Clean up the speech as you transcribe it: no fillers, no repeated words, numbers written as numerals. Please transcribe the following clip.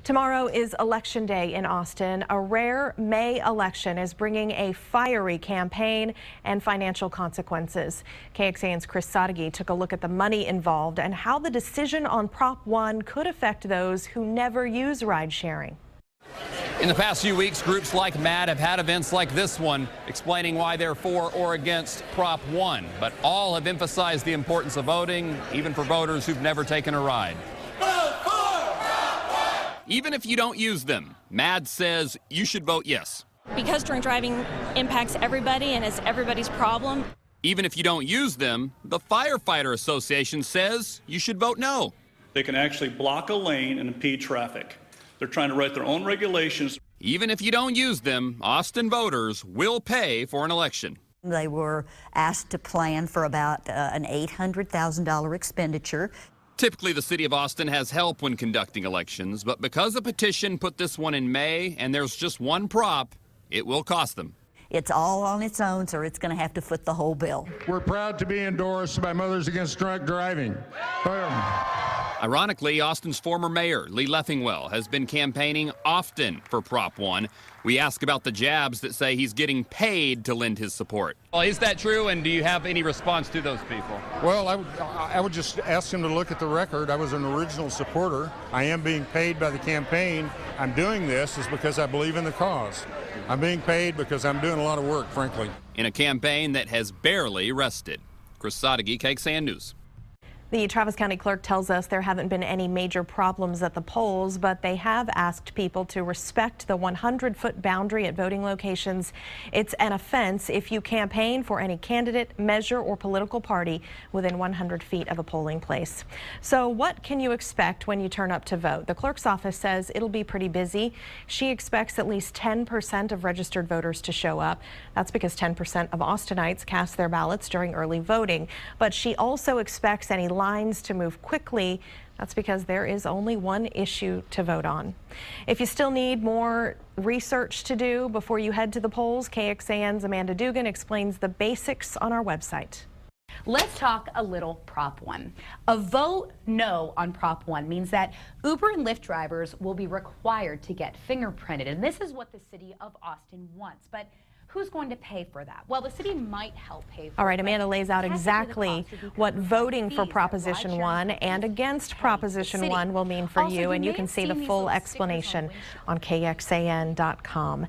Tomorrow is Election Day in Austin. A rare May election is bringing a fiery campaign and financial consequences. KXAN's Chris Sadeghi took a look at the money involved and how the decision on Prop 1 could affect those who never use ride sharing. In the past few weeks, groups like MAD have had events like this one explaining why they're for or against Prop 1. But all have emphasized the importance of voting, even for voters who've never taken a ride. Even if you don't use them, MAD says you should vote yes. Because drink driving impacts everybody and is everybody's problem. Even if you don't use them, the Firefighter Association says you should vote no. They can actually block a lane and impede traffic. They're trying to write their own regulations. Even if you don't use them, Austin voters will pay for an election. They were asked to plan for about an $800,000 expenditure. Typically, the city of Austin has help when conducting elections, but because a petition put this one in May and there's just one prop, it will cost them. It's all on its own, so it's going to have to foot the whole bill. We're proud to be endorsed by Mothers Against Drunk Driving. Ironically, Austin's former mayor, Lee Leffingwell, has been campaigning often for Prop 1. We ask about the jabs that say he's getting paid to lend his support. Well, is that true, and do you have any response to those people? Well, I would just ask him to look at the record. I was an original supporter. I am being paid by the campaign. I'm doing this is because I believe in the cause. I'm being paid because I'm doing a lot of work, frankly. In a campaign that has barely rested. Chris Sadeghi, KXAN News. The Travis County Clerk tells us there haven't been any major problems at the polls, but they have asked people to respect the 100-foot boundary at voting locations. It's an offense if you campaign for any candidate, measure, or political party within 100 feet of a polling place. So what can you expect when you turn up to vote? The clerk's office says it'll be pretty busy. She expects at least 10% of registered voters to show up. That's because 10% of Austinites cast their ballots during early voting. But she also expects any lines to move quickly. That's because there is only one issue to vote on. If you still need more research to do before you head to the polls, KXAN's Amanda Dugan explains the basics on our website. Let's talk a little Prop 1. A vote no on Prop 1 means that Uber and Lyft drivers will be required to get fingerprinted, and this is what the city of Austin wants. But who's going to pay for that? Well, the city might help pay for it. All right, Amanda lays out exactly what voting for Proposition 1 and against Proposition 1 will mean for you, and you can see the full explanation on KXAN.com.